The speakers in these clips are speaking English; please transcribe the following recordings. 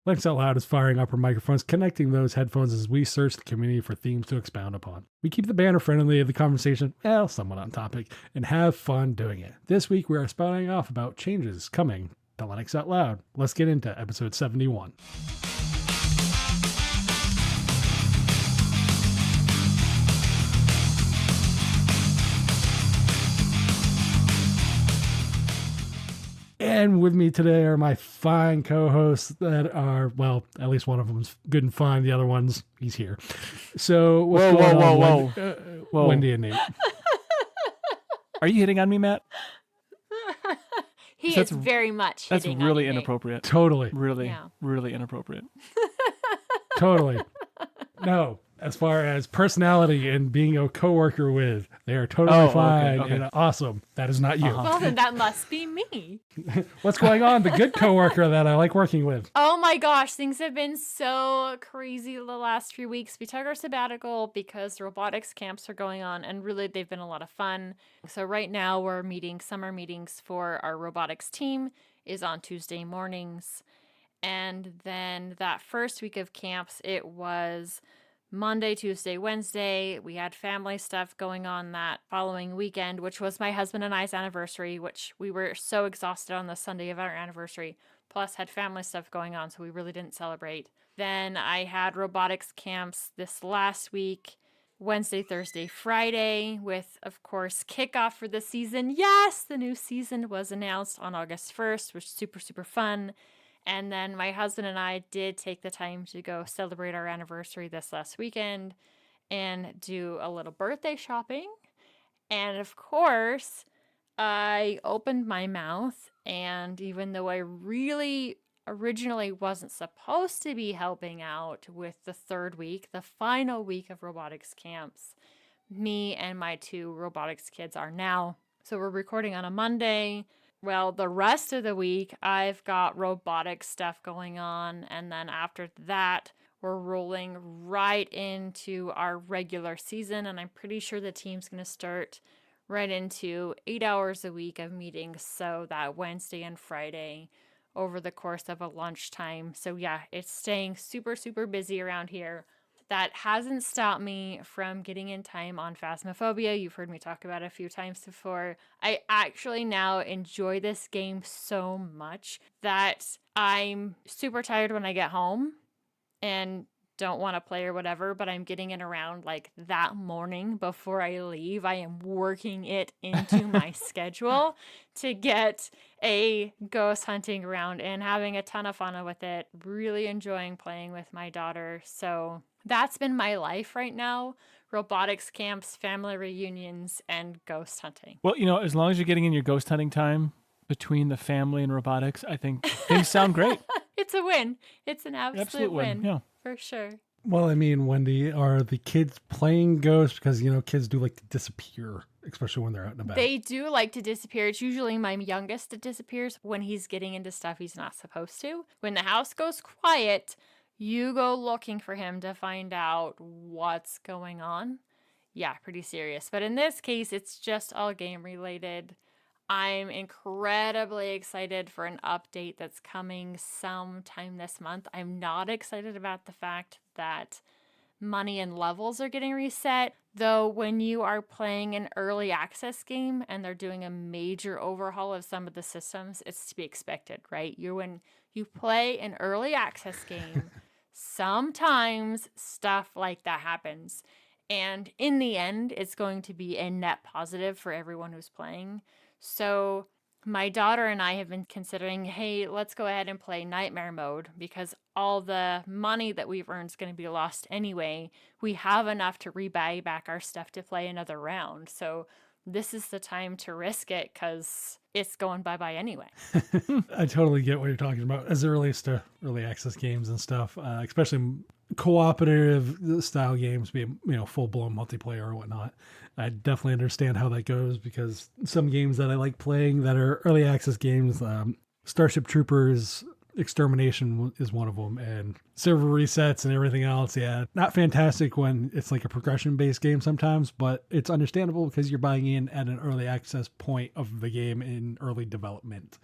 Linux Out Loud is firing up our microphones, connecting those headphones as we search the community for themes to expound upon. We keep the banner friendly, the conversation, somewhat on topic, and have fun doing it. This week we are spouting off about changes coming to Linux Out Loud. Let's get into episode 71. And with me today are my fine co-hosts that are, well, at least one of them's good and fine. The other one's, he's here. So, whoa. Wendy and Nate. Are you hitting on me, Matt? He is very much hitting on me. That's really inappropriate. Totally. Really inappropriate. Totally. No. As far as personality and being a coworker with, they are totally fine and awesome. That is not you. Well, then that must be me. What's going on? The good coworker that I like working with. Oh my gosh, things have been so crazy the last few weeks. We took our sabbatical because robotics camps are going on, and really they've been a lot of fun. So right now we're meeting, summer meetings for our robotics team is on Tuesday mornings. And then that first week of camps, it was Monday, Tuesday, Wednesday. We had family stuff going on that following weekend, which was my husband and I's anniversary, which we were so exhausted on the Sunday of our anniversary, plus had family stuff going on, so we really didn't celebrate. Then I had robotics camps this last week, Wednesday, Thursday, Friday, with, of course, kickoff for the season. Yes, the new season was announced on August 1st, which is super, super fun. And then my husband and I did take the time to go celebrate our anniversary this last weekend and do a little birthday shopping. And of course, I opened my mouth, and even though I really originally wasn't supposed to be helping out with the third week, the final week of robotics camps, me and my two robotics kids are now. So we're recording on a Monday. Well, the rest of the week, I've got robotic stuff going on, and then after that, we're rolling right into our regular season, and I'm pretty sure the team's going to start right into 8 hours a week of meetings, so that Wednesday and Friday over the course of a lunchtime. So yeah, it's staying super, super busy around here. That hasn't stopped me from getting in time on Phasmophobia. You've heard me talk about it a few times before. I actually now enjoy this game so much that I'm super tired when I get home and don't want to play or whatever, but I'm getting in around like that morning before I leave. I am working it into my schedule to get a ghost hunting round and having a ton of fun with it. Really enjoying playing with my daughter. So that's been my life right now. Robotics camps, family reunions, and ghost hunting. Well, as long as you're getting in your ghost hunting time between the family and robotics, I think things sound great. It's a win. It's an absolute win. Yeah. For sure. Well, I mean, Wendy, are the kids playing ghosts? Because, kids do like to disappear, especially when they're out and about. They do like to disappear. It's usually my youngest that disappears when he's getting into stuff he's not supposed to. When the house goes quiet, you go looking for him to find out what's going on. Yeah, pretty serious. But in this case, it's just all game related. I'm incredibly excited for an update that's coming sometime this month. I'm not excited about the fact that money and levels are getting reset, though when you are playing an early access game and they're doing a major overhaul of some of the systems, it's to be expected, right? When you play an early access game, sometimes stuff like that happens. And in the end, it's going to be a net positive for everyone who's playing. So my daughter and I have been considering, hey, let's go ahead and play nightmare mode because all the money that we've earned is going to be lost anyway. We have enough to rebuy back our stuff to play another round. So this is the time to risk it because it's going bye-bye anyway. I totally get what you're talking about as it relates to early access games and stuff, especially cooperative style games, be full-blown multiplayer or whatnot. I definitely understand how that goes because some games that I like playing that are early access games, Starship Troopers Extermination is one of them, and server resets and everything else. Yeah, not fantastic when it's like a progression-based game sometimes, but it's understandable because you're buying in at an early access point of the game in early development.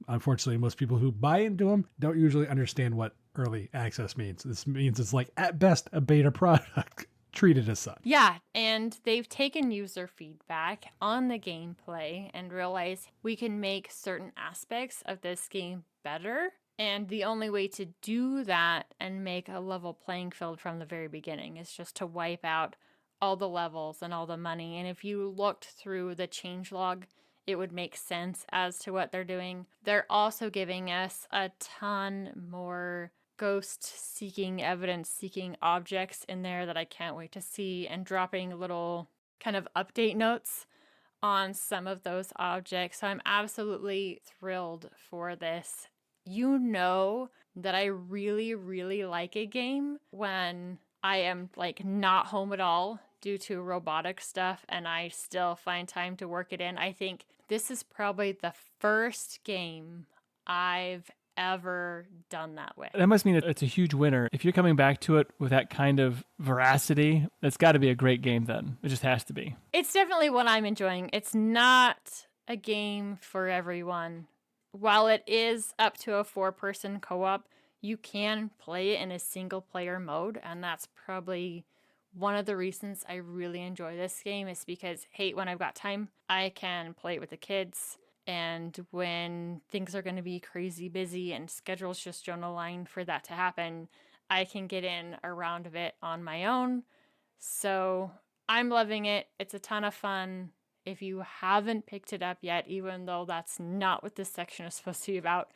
Unfortunately, most people who buy into them don't usually understand what early access means. This means it's like, at best, a beta product treated as such. Yeah, and they've taken user feedback on the gameplay and realized we can make certain aspects of this game better. And the only way to do that and make a level playing field from the very beginning is just to wipe out all the levels and all the money. And if you looked through the changelog, it would make sense as to what they're doing. They're also giving us a ton more ghost seeking, evidence seeking objects in there that I can't wait to see, and dropping little kind of update notes on some of those objects. So I'm absolutely thrilled for this. You know that I really, really like a game when I am like not home at all due to robotic stuff and I still find time to work it in. I think this is probably the first game I've ever done that way. That must mean it's a huge winner. If you're coming back to it with that kind of veracity, that's got to be a great game then. It just has to be. It's definitely one I'm enjoying. It's not a game for everyone. While it is up to a 4-person co-op, you can play it in a single player mode, and that's probably one of the reasons I really enjoy this game, is because, hey, when I've got time, I can play it with the kids. And when things are going to be crazy busy and schedules just don't align for that to happen, I can get in a round of it on my own. So I'm loving it. It's a ton of fun. If you haven't picked it up yet, even though that's not what this section is supposed to be about,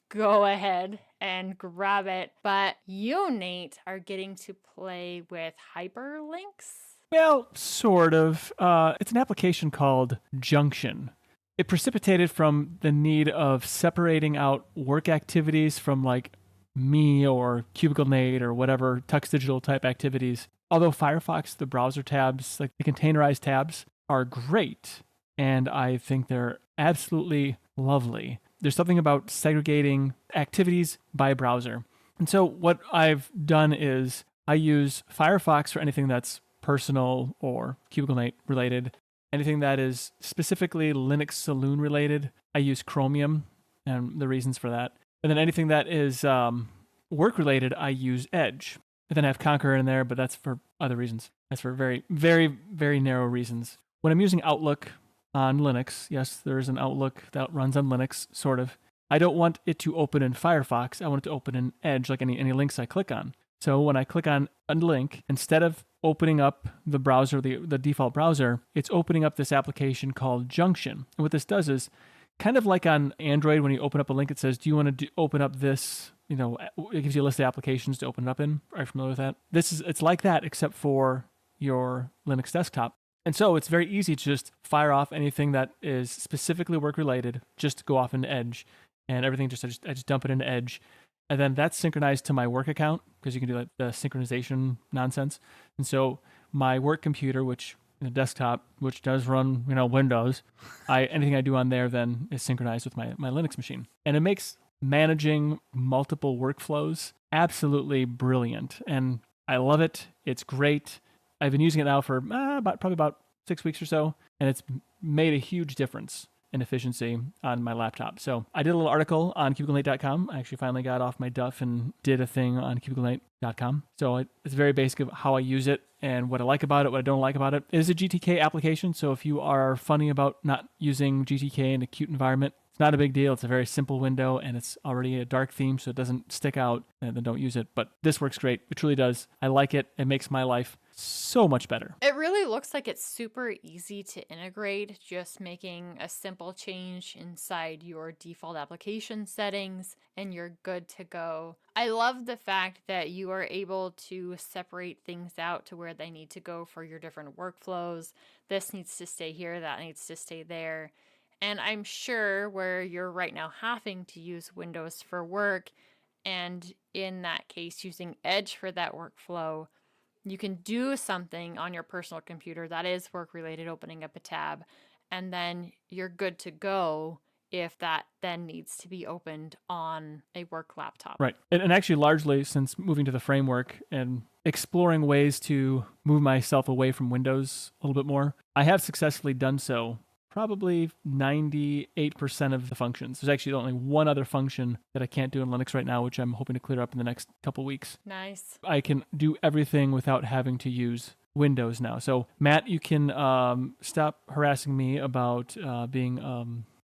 go ahead and grab it. But you, Nate, are getting to play with hyperlinks. Well, sort of. It's an application called Junction. It precipitated from the need of separating out work activities from like me or Cubicle Nate or whatever Tux Digital type activities. Although Firefox, the browser tabs, like the containerized tabs, are great, and I think they're absolutely lovely. There's something about segregating activities by browser. And so what I've done is I use Firefox for anything that's personal or Cubicle Nate related. Anything that is specifically Linux Saloon related, I use Chromium and the reasons for that. And then anything that is work related, I use Edge. And then I have Conqueror in there, but that's for other reasons. That's for very, very, very narrow reasons. When I'm using Outlook on Linux, yes, there is an Outlook that runs on Linux, sort of. I don't want it to open in Firefox. I want it to open in Edge, like any links I click on. So when I click on a link, instead of opening up the browser, the default browser, it's opening up this application called Junction. And what this does is, kind of like on Android, when you open up a link, it says, do you want to open up this? You know, it gives you a list of applications to open it up in. Are you familiar with that? It's like that, except for your Linux desktop. And so it's very easy to just fire off anything that is specifically work-related, just go off into Edge, and everything I just dump it into Edge. And then that's synchronized to my work account, because you can do like the synchronization nonsense. And so my work computer, which desktop, which does run Windows, anything I do on there then is synchronized with my Linux machine. And it makes managing multiple workflows absolutely brilliant. And I love it. It's great. I've been using it now for probably about 6 weeks or so, and it's made a huge difference in efficiency on my laptop. So I did a little article on cubiclenate.com. I actually finally got off my duff and did a thing on cubiclenate.com. So it's very basic of how I use it and what I like about it, what I don't like about it. It is a GTK application, so if you are funny about not using GTK in a cute environment, it's not a big deal. It's a very simple window, and it's already a dark theme, so it doesn't stick out, and then don't use it. But this works great. It truly does. I like it. It makes my life so much better. It really looks like it's super easy to integrate, just making a simple change inside your default application settings, and you're good to go. I love the fact that you are able to separate things out to where they need to go for your different workflows. This needs to stay here, that needs to stay there. And I'm sure where you're right now having to use Windows for work, and in that case using Edge for that workflow, you can do something on your personal computer that is work related, opening up a tab, and then you're good to go if that then needs to be opened on a work laptop. Right. And actually, largely since moving to the framework and exploring ways to move myself away from Windows a little bit more, I have successfully done so probably 98% of the functions. There's actually only one other function that I can't do in Linux right now, which I'm hoping to clear up in the next couple weeks. Nice. I can do everything without having to use Windows now. So, Matt, you can stop harassing me about being...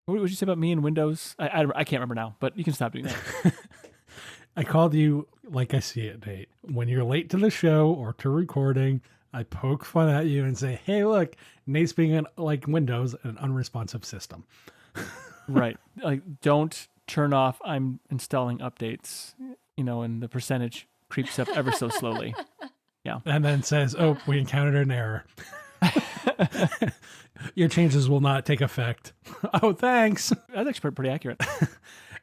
what would you say about me and Windows? I can't remember now, but you can stop doing that. I called you like I see it, Nate. When you're late to the show or to recording, I poke fun at you and say, hey, look, Nate's being like Windows, an unresponsive system. Right. Like, don't turn off I'm installing updates, and the percentage creeps up ever so slowly. Yeah. And then says, oh, we encountered an error. Your changes will not take effect. Oh, thanks. That's actually pretty accurate.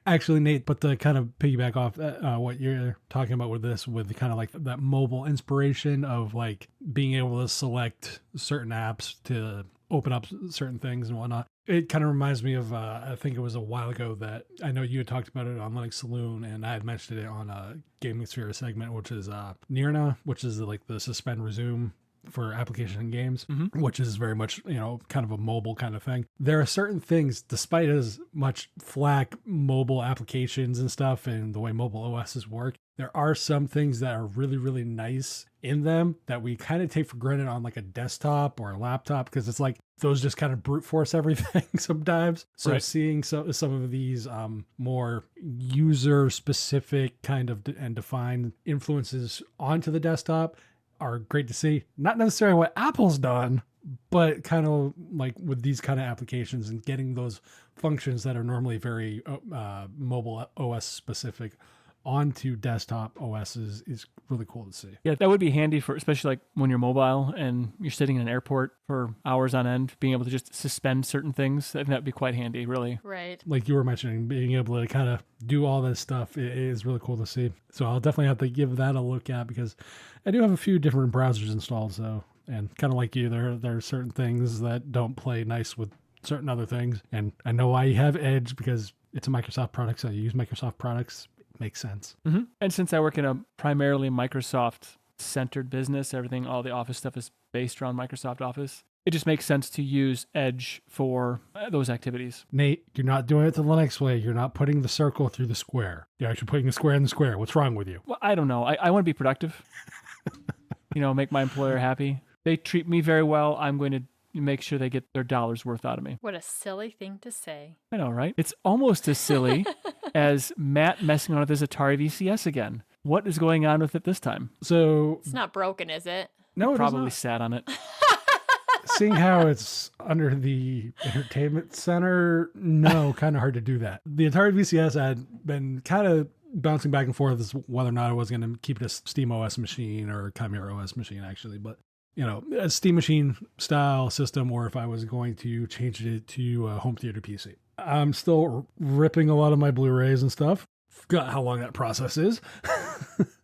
Actually, Nate, but to kind of piggyback off what you're talking about with this, with kind of like that mobile inspiration of like being able to select certain apps to open up certain things and whatnot. It kind of reminds me of, I think it was a while ago that I know you had talked about it on Linux Saloon, and I had mentioned it on a Gaming Sphere segment, which is Nirna, which is like the suspend resume for application and games, which is very much, kind of a mobile kind of thing. There are certain things, despite as much flack mobile applications and stuff and the way mobile OSs work, there are some things that are really, really nice in them that we kind of take for granted on like a desktop or a laptop, because it's like those just kind of brute force everything sometimes. So Right. seeing some of these more user specific kind of and defined influences onto the desktop are great to see. Not necessarily what Apple's done, but kind of like with these kind of applications and getting those functions that are normally very mobile OS specific onto desktop OSs is really cool to see. Yeah, that would be handy for, especially like when you're mobile and you're sitting in an airport for hours on end, being able to just suspend certain things. I think that would be quite handy, really. Right. Like you were mentioning, being able to kind of do all this stuff is really cool to see. So I'll definitely have to give that a look at, because I do have a few different browsers installed. So, and kind of like you, there are certain things that don't play nice with certain other things. And I know I have Edge because it's a Microsoft product, so I use Microsoft products. Makes sense. Mm-hmm. And since I work in a primarily Microsoft-centered business, all the Office stuff is based around Microsoft Office. It just makes sense to use Edge for those activities. Nate, you're not doing it the Linux way. You're not putting the circle through the square. You're actually putting the square in the square. What's wrong with you? Well, I don't know. I want to be productive. Make my employer happy. They treat me very well. I'm going to make sure they get their dollars worth out of me. What a silly thing to say. I know, right? It's almost as silly as Matt messing on with his Atari VCS again. What is going on with it this time? So It's not broken, is it? no, it Probably is sat on it. not. Seeing how it's under the entertainment center, no, kind of hard to do that. The Atari VCS had been kind of bouncing back and forth as whether or not I was going to keep it a Steam OS machine or a Chimera OS machine, actually, but a Steam Machine style system, or if I was going to change it to a home theater PC. I'm still ripping a lot of my Blu-rays and stuff. Forgot how long that process is.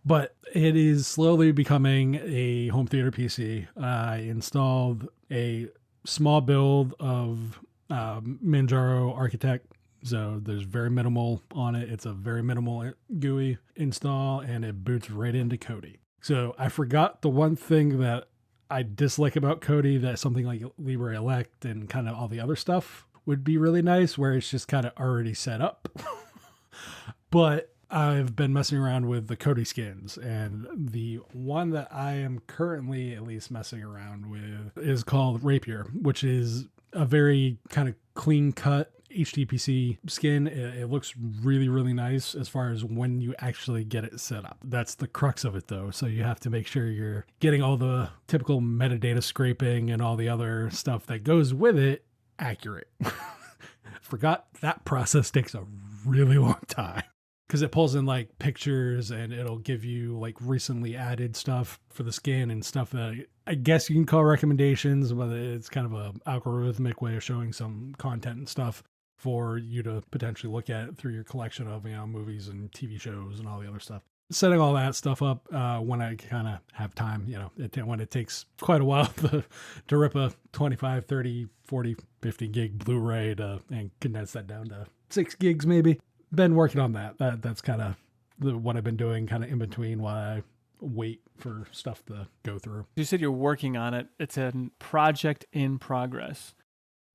But it is slowly becoming a home theater PC. I installed a small build of Manjaro Architect. So there's very minimal on it. It's a very minimal GUI install, and it boots right into Kodi. So I forgot the one thing that I dislike about Kodi, that something like Libre Elect and kind of all the other stuff would be really nice, where it's just kind of already set up. But I've been messing around with the Kodi skins, and the one that I am currently at least messing around with is called Rapier, which is a very kind of clean cut HTPC skin. It looks really, really nice as far as when you actually get it set up. That's the crux of it, though. So you have to make sure you're getting all the typical metadata scraping and all the other stuff that goes with it accurate. Forgot that process takes a really long time, because it pulls in like pictures, and it'll give you like recently added stuff for the skin and stuff that I guess you can call recommendations, but it's kind of a algorithmic way of showing some content and stuff for you to potentially look at through your collection of movies and TV shows and all the other stuff. Setting all that stuff up when I kind of have time, when it takes quite a while to rip a 25, 30, 40, 50 gig Blu-ray and condense that down to 6 gigs maybe. Been working on that. That's kind of what I've been doing kind of in between while I wait for stuff to go through. You said you're working on it. It's a project in progress.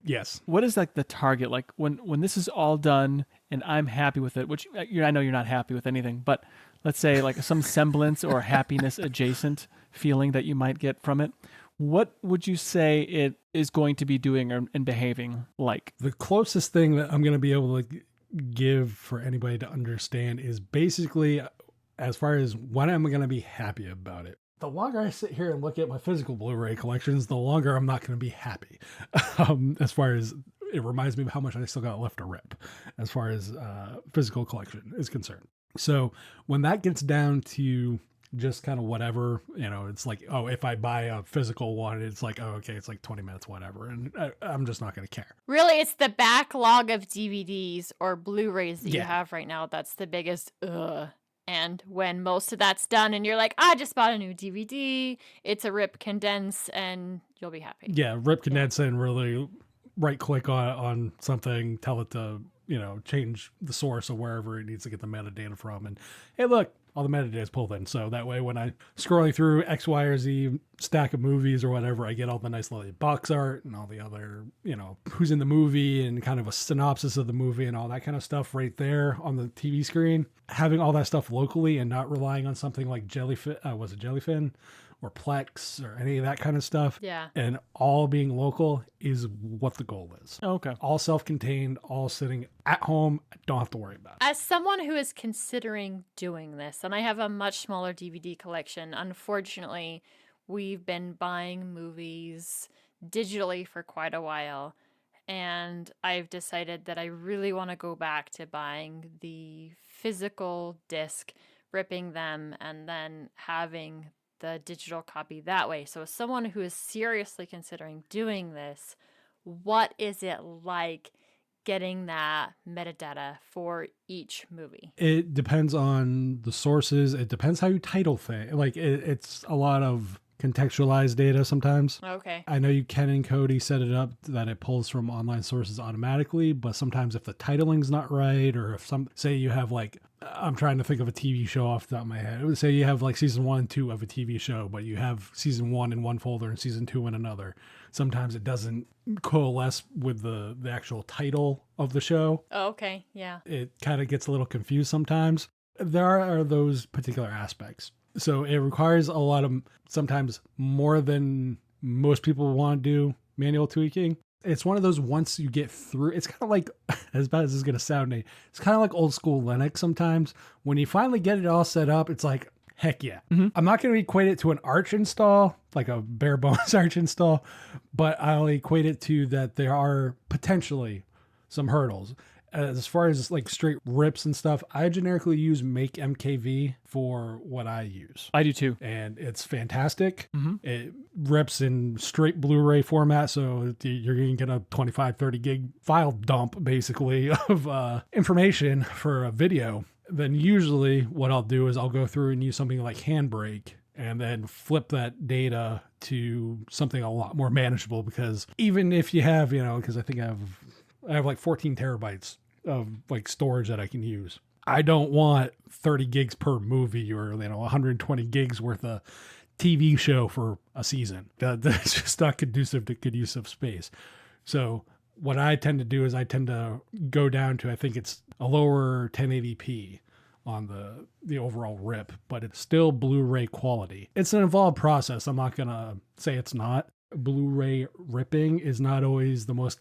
Yes. What is like the target? Like when this is all done and I'm happy with it, which I know you're not happy with anything, but let's say like some semblance or happipiness adjacent feeling that you might get from it. What would you say it is going to be doing and behaving like? The closest thing that I'm going to be able to give for anybody to understand is basically as far as when I'm going to be happy about it. The longer I sit here and look at my physical Blu-ray collections, the longer I'm not going to be happy. As far as it reminds me of how much I still got left to rip as far as physical collection is concerned. So when that gets down to just kind of whatever, it's like, oh, if I buy a physical one, it's like, oh, okay, it's like 20 minutes, whatever. And I'm just not going to care. Really, it's the backlog of DVDs or Blu-rays that you have right now that's the biggest ugh. And when most of that's done and you're like, I just bought a new DVD, it's a rip condense and you'll be happy. Yeah, rip condense and really right click on something, tell it to, change the source of wherever it needs to get the metadata from. And hey, look, all the metadata is pulled in. So that way, when I'm scrolling through X, Y, or Z stack of movies or whatever, I get all the nice little box art and all the other, who's in the movie and kind of a synopsis of the movie and all that kind of stuff right there on the TV screen. Having all that stuff locally and not relying on something like Jellyfin or Plex or any of that kind of stuff. Yeah. And all being local is what the goal is. Okay. All self-contained, all sitting at home. I don't have to worry about it. As someone who is considering doing this, and I have a much smaller DVD collection, unfortunately, we've been buying movies digitally for quite a while. And I've decided that I really want to go back to buying the physical disc, ripping them, and then having the digital copy that way. So as someone who is seriously considering doing this, what is it like getting that metadata for each movie? It depends on the sources. It depends how you title things. Like it's a lot of contextualized data sometimes. Okay. I know you can in Kodi set it up that it pulls from online sources automatically, but sometimes if the titling's not right, or if say you have like, I'm trying to think of a TV show off the top of my head. Say you have like season 1 and 2 of a TV show, but you have season 1 in one folder and season 2 in another. Sometimes it doesn't coalesce with the actual title of the show. Oh, okay. Yeah. It kind of gets a little confused sometimes. There are those particular aspects. So it requires a lot of, sometimes more than most people want to do, manual tweaking. It's one of those, once you get through, it's kind of like, as bad as this is going to sound, Nate, it's kind of like old school Linux sometimes. When you finally get it all set up, it's like, heck yeah. Mm-hmm. I'm not going to equate it to an Arch install, like a bare bones Arch install, but I'll equate it to that there are potentially some hurdles. As far as like straight rips and stuff, I generically use Make MKV for what I use. I do too. And it's fantastic. Mm-hmm. It rips in straight Blu-ray format, so you're going to get a 25, 30 gig file dump, basically, of information for a video. Then usually what I'll do is I'll go through and use something like Handbrake and then flip that data to something a lot more manageable, because even if you have, because I think I have like 14 terabytes of like storage that I can use. I don't want 30 gigs per movie or 120 gigs worth of TV show for a season. That's just not conducive to good use of space. So what I tend to do is I tend to go down to, I think it's a lower 1080p on the overall rip, but it's still Blu-ray quality. It's an involved process. I'm not going to say it's not. Blu-ray ripping is not always the most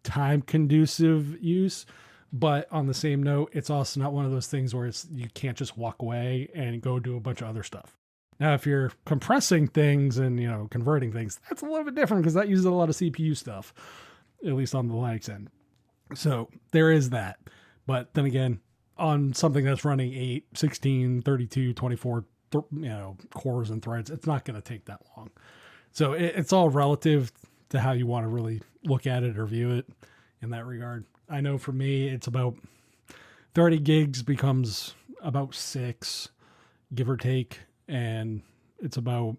time conducive use, but on the same note, it's also not one of those things where you can't just walk away and go do a bunch of other stuff. Now, if you're compressing things and converting things, that's a little bit different, because that uses a lot of CPU stuff, at least on the Linux end. So there is that. But then again, on something that's running 8, 16, 32, 24 cores and threads, it's not going to take that long. So it's all relative to how you want to really look at it or view it in that regard. I know for me, it's about 30 gigs becomes about 6, give or take, and it's about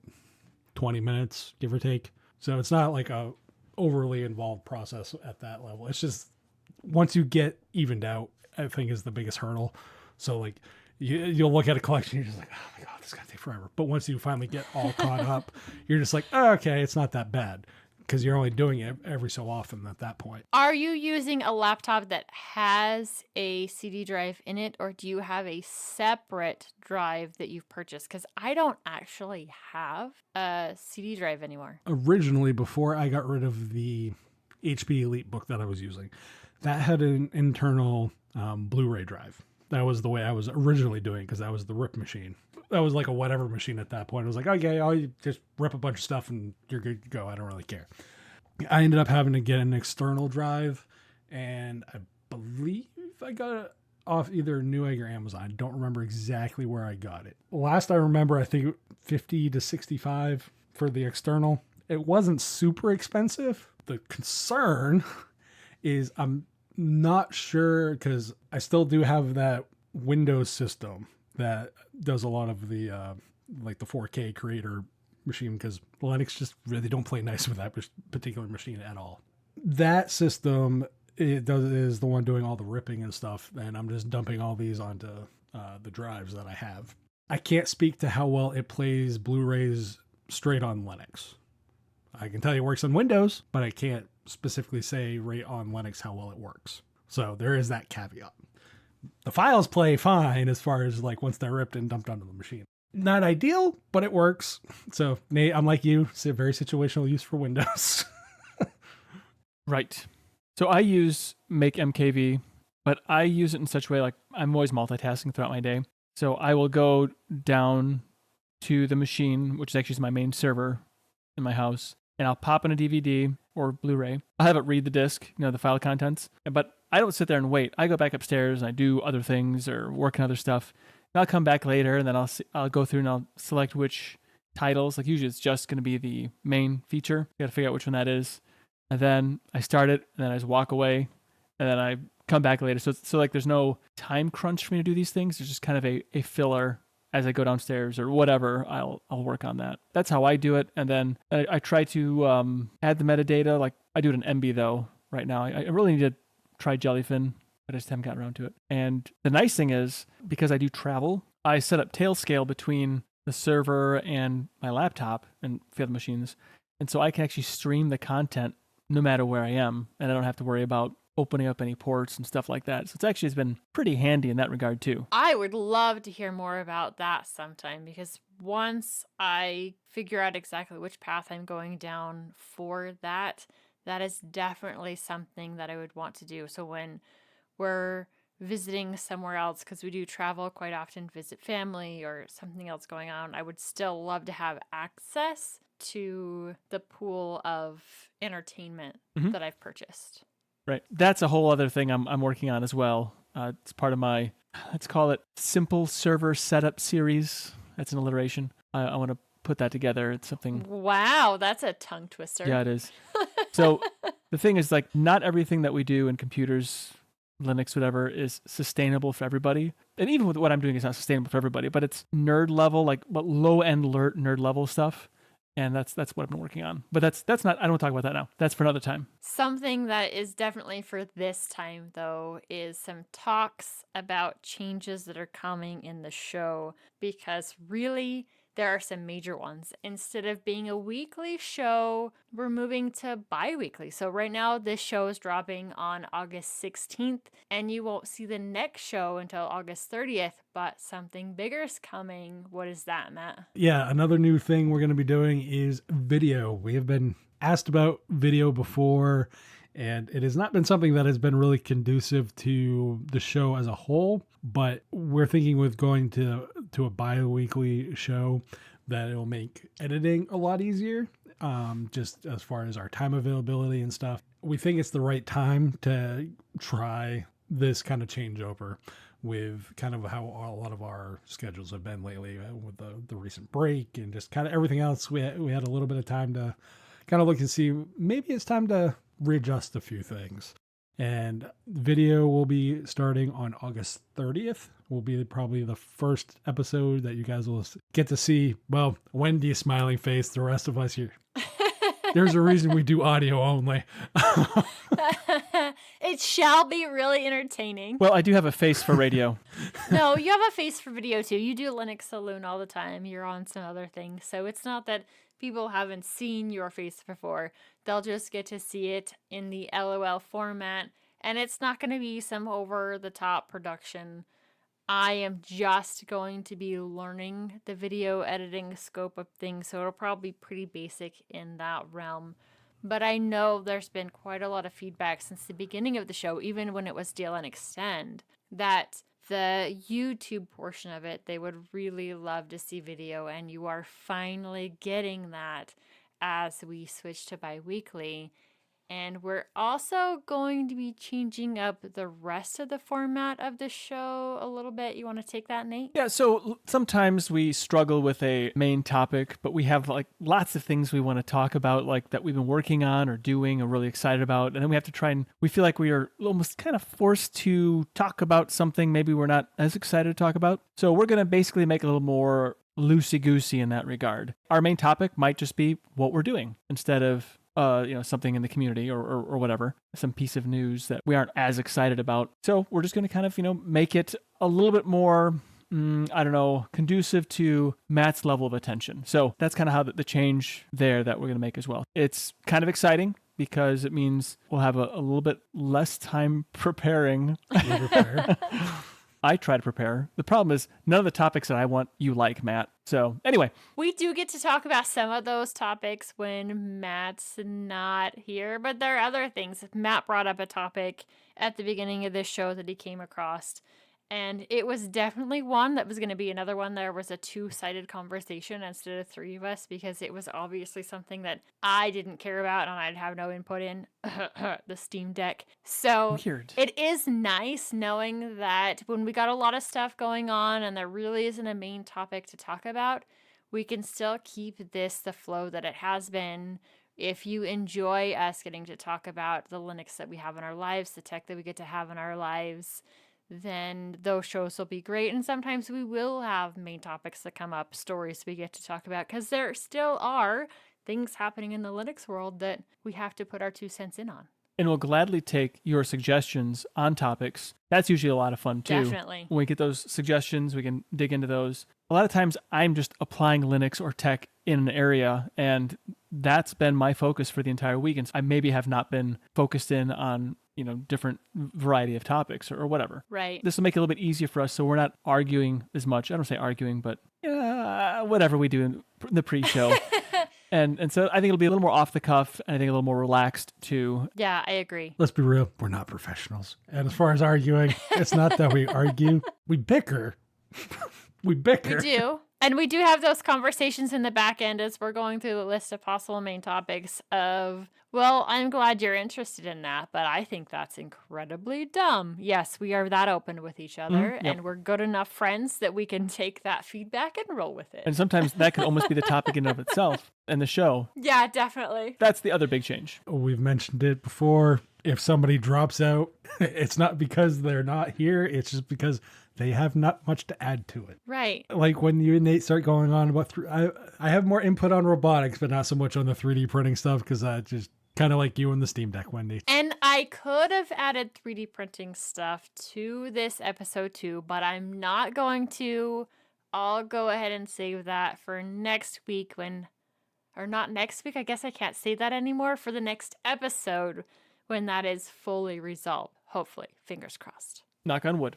20 minutes, give or take. So it's not like a overly involved process at that level. It's just once you get evened out, I think is the biggest hurdle. So like you'll look at a collection, you're just like, oh my God, this is going to take forever. But once you finally get all caught up, you're just like, oh, okay, it's not that bad. because you're only doing it every so often at that point. Are you using a laptop that has a CD drive in it, or do you have a separate drive that you've purchased? Because I don't actually have a CD drive anymore. Originally, before I got rid of the HP Elite book that I was using, that had an internal Blu-ray drive. That was the way I was originally doing, because that was the rip machine. That was like a whatever machine at that point. It was like, okay, I'll just rip a bunch of stuff and you're good to go. I don't really care. I ended up having to get an external drive, and I believe I got it off either Newegg or Amazon. I don't remember exactly where I got it. Last I remember, I think 50 to 65 for the external. It wasn't super expensive. The concern is I'm not sure, because I still do have that Windows system that does a lot of the like the 4K creator machine, because Linux just really don't play nice with that particular machine at all. That system is the one doing all the ripping and stuff, and I'm just dumping all these onto the drives that I have. I can't speak to how well it plays Blu-rays straight on Linux. I can tell you it works on Windows, but I can't specifically say right on Linux how well it works. So there is that caveat. The files play fine as far as like once they're ripped and dumped onto the machine. Not ideal, but it works. So Nate, I'm like you, it's a very situational use for Windows. Right. So I use Make MKV, but I use it in such a way, like I'm always multitasking throughout my day. So I will go down to the machine, which is actually my main server in my house, and I'll pop in a DVD or Blu-ray. I'll have it read the disc, the file contents, but I don't sit there and wait. I go back upstairs and I do other things or work on other stuff. And I'll come back later, and then I'll go through and I'll select which titles. Like usually it's just going to be the main feature. You got to figure out which one that is. And then I start it, and then I just walk away, and then I come back later. So like there's no time crunch for me to do these things. There's just kind of a filler as I go downstairs or whatever. I'll work on that. That's how I do it. And then I try to add the metadata. Like I do it in MB though right now. I really need to try Jellyfin, but I just haven't gotten around to it. And the nice thing is, because I do travel, I set up tail-scale between the server and my laptop and a few other machines. And so I can actually stream the content no matter where I am, and I don't have to worry about opening up any ports and stuff like that. So it's been pretty handy in that regard too. I would love to hear more about that sometime, because once I figure out exactly which path I'm going down for that, that is definitely something that I would want to do. So when we're visiting somewhere else, because we do travel quite often, visit family or something else going on, I would still love to have access to the pool of entertainment that I've purchased. Right. That's a whole other thing I'm working on as well. It's part of my, let's call it Simple Server Setup series. That's an alliteration. I want to put that together. It's something. Wow, that's a tongue twister. Yeah, it is. So the thing is, like, not everything that we do in computers, Linux, whatever, is sustainable for everybody. And even with what I'm doing, it's not sustainable for everybody, but it's nerd level, like low-end nerd level stuff. And that's what I've been working on. But that's not, I don't want to talk about that now. That's for another time. Something that is definitely for this time, though, is some talks about changes that are coming in the show, because really there are some major ones. Instead of being a weekly show, we're moving to bi-weekly. So right now this show is dropping on August 16th, and you won't see the next show until August 30th, but something bigger is coming. What is that, Matt? Yeah, another new thing we're going to be doing is video. We have been asked about video before, and it has not been something that has been really conducive to the show as a whole, but we're thinking with going to a bi-weekly show that it'll make editing a lot easier, just as far as our time availability and stuff. We think it's the right time to try this kind of changeover with kind of how a lot of our schedules have been lately with the recent break and just kind of everything else. We had a little bit of time to kind of look and see, maybe it's time to readjust a few things. And video will be starting on August 30th. Will be probably the first episode that you guys will get to see. Well, Wendy's smiling face, the rest of us here. There's a reason we do audio only. It shall be really entertaining. Well, I do have a face for radio. No, you have a face for video too. You do Linux Saloon all the time. You're on some other things. So it's not that people haven't seen your face before. They'll just get to see it in the LOL format. And it's not going to be some over-the-top production. I am just going to be learning the video editing scope of things, so it'll probably be pretty basic in that realm. But I know there's been quite a lot of feedback since the beginning of the show, even when it was DLN Extend, that the YouTube portion of it, they would really love to see video, and you are finally getting that as we switch to bi-weekly. And we're also going to be changing up the rest of the format of the show a little bit. You want to take that, Nate? Yeah, so sometimes we struggle with a main topic, but we have like lots of things we want to talk about, like that we've been working on or doing or really excited about. And then we have to try and we feel like we are almost kind of forced to talk about something maybe we're not as excited to talk about. So we're going to basically make it a little more loosey-goosey in that regard. Our main topic might just be what we're doing instead of something in the community or whatever, some piece of news that we aren't as excited about. So we're just going to kind of, make it a little bit more, conducive to Matt's level of attention. So that's kind of how the change there that we're going to make as well. It's kind of exciting because it means we'll have a little bit less time preparing. I try to prepare. The problem is none of the topics that I want you like, Matt. So anyway. We do get to talk about some of those topics when Matt's not here, but there are other things. Matt brought up a topic at the beginning of this show that he came across, and it was definitely one that was going to be another one. There was a two-sided conversation instead of three of us because it was obviously something that I didn't care about and I'd have no input in, the Steam Deck. So Weird. It is nice knowing that when we got a lot of stuff going on and there really isn't a main topic to talk about, we can still keep this the flow that it has been. If you enjoy us getting to talk about the Linux that we have in our lives, the tech that we get to have in our lives, then those shows will be great. And sometimes we will have main topics that come up, stories we get to talk about, because there still are things happening in the Linux world that we have to put our 2 cents in on. And we'll gladly take your suggestions on topics. That's usually a lot of fun too. Definitely. When we get those suggestions, we can dig into those. A lot of times I'm just applying Linux or tech in an area, and that's been my focus for the entire week. And I maybe have not been focused in on different variety of topics or whatever. Right. This will make it a little bit easier for us so we're not arguing as much. I don't say arguing, but whatever we do in the pre-show. And so I think it'll be a little more off the cuff and I think a little more relaxed too. Yeah, I agree. Let's be real. We're not professionals. And as far as arguing, it's not that we argue. We bicker. We bicker. We do. And we do have those conversations in the back end as we're going through the list of possible main topics of, well, I'm glad you're interested in that, but I think that's incredibly dumb. Yes, we are that open with each other, Yep. and we're good enough friends that we can take that feedback and roll with it. And sometimes that could almost be the topic in and of itself and the show. Yeah, definitely. That's the other big change. We've mentioned it before. If somebody drops out, it's not because they're not here. It's just because they have not much to add to it. Right. Like when you and Nate start going on about, I have more input on robotics, but not so much on the 3D printing stuff because I just kind of like you and the Steam Deck, Wendy. And I could have added 3D printing stuff to this episode too, but I'm not going to. I'll go ahead and save that for next week or not next week. I guess I can't say that anymore. For the next episode when that is fully resolved. Hopefully. Fingers crossed. Knock on wood.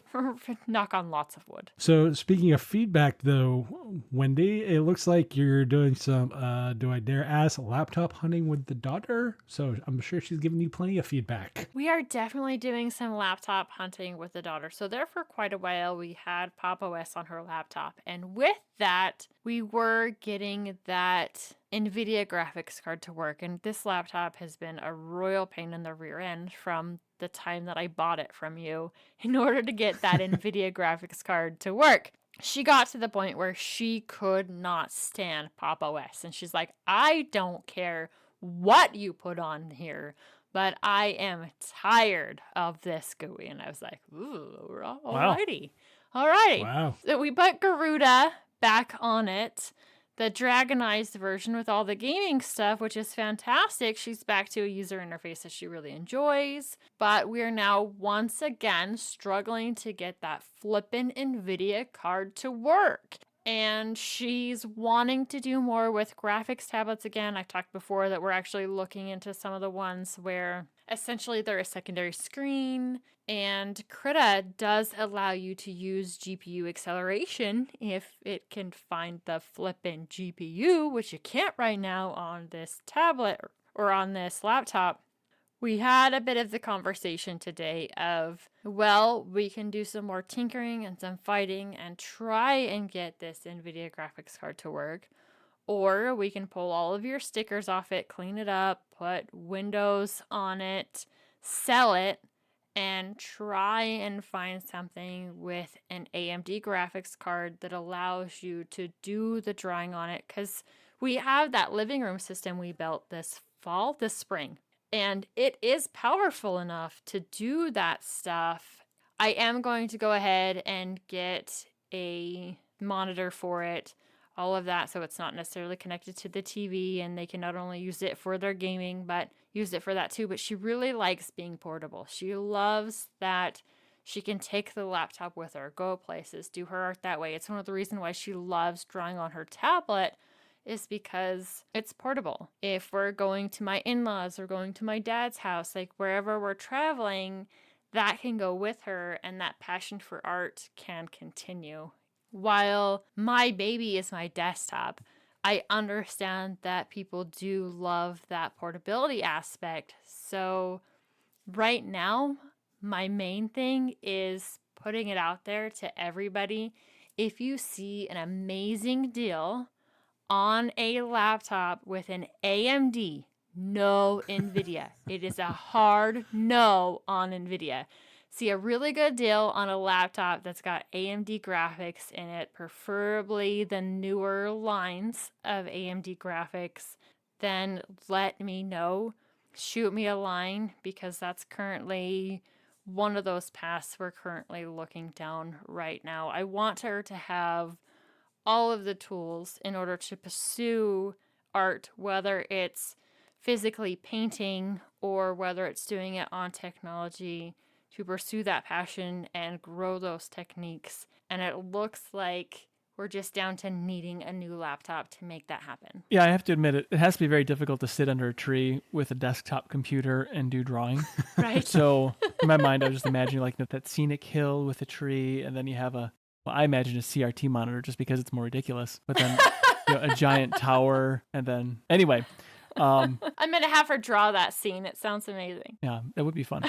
Knock on lots of wood. So speaking of feedback, though, Wendy, it looks like you're doing some, do I dare ask, laptop hunting with the daughter? So I'm sure she's giving you plenty of feedback. We are definitely doing some laptop hunting with the daughter. So there for quite a while, we had Pop! OS on her laptop. And with that, we were getting that NVIDIA graphics card to work. And this laptop has been a royal pain in the rear end from the time that I bought it from you in order to get that NVIDIA graphics card to work. She got to the point where she could not stand Pop! OS. And she's like, I don't care what you put on here, but I am tired of this GUI. And I was like, ooh, alrighty. Alrighty. Wow. So we put Garuda back on it. the Dragonized version with all the gaming stuff, which is fantastic. She's back to a user interface that she really enjoys. But we're now once again struggling to get that flippin' NVIDIA card to work. And she's wanting to do more with graphics tablets again. I've talked before that we're actually looking into some of the ones where essentially they're a secondary screen. And Krita does allow you to use GPU acceleration if it can find the flippin' GPU, which you can't right now on this tablet or on this laptop. We had a bit of the conversation today of, well, we can do some more tinkering and some fighting and try and get this NVIDIA graphics card to work. Or we can pull all of your stickers off it, clean it up, put Windows on it, sell it, and try and find something with an AMD graphics card that allows you to do the drawing on it. Because we have that living room system we built this spring. And it is powerful enough to do that stuff. I am going to go ahead and get a monitor for it, all of that, so it's not necessarily connected to the TV, and they can not only use it for their gaming, but use it for that too. But she really likes being portable. She loves that she can take the laptop with her, go places, do her art that way. It's one of the reasons why she loves drawing on her tablet, is because it's portable. If we're going to my in-laws or going to my dad's house, like wherever we're traveling, that can go with her and that passion for art can continue. While my baby is my desktop, I understand that people do love that portability aspect. So right now, my main thing is putting it out there to everybody. If you see an amazing deal on a laptop with an AMD, no NVIDIA. It is a hard no on NVIDIA. See a really good deal on a laptop that's got AMD graphics in it, preferably the newer lines of AMD graphics, then let me know. Shoot me a line, because that's currently one of those paths we're currently looking down right now. I want her to have all of the tools in order to pursue art, whether it's physically painting or whether it's doing it on technology, to pursue that passion and grow those techniques. And it looks like we're just down to needing a new laptop to make that happen. Yeah, I have to admit it has to be very difficult to sit under a tree with a desktop computer and do drawing. Right. So in my mind, I was just imagining like that scenic hill with a tree, and then you have I imagine a CRT monitor just because it's more ridiculous. But then a giant tower, and then anyway. I'm gonna have her draw that scene. It sounds amazing. Yeah, that would be fun.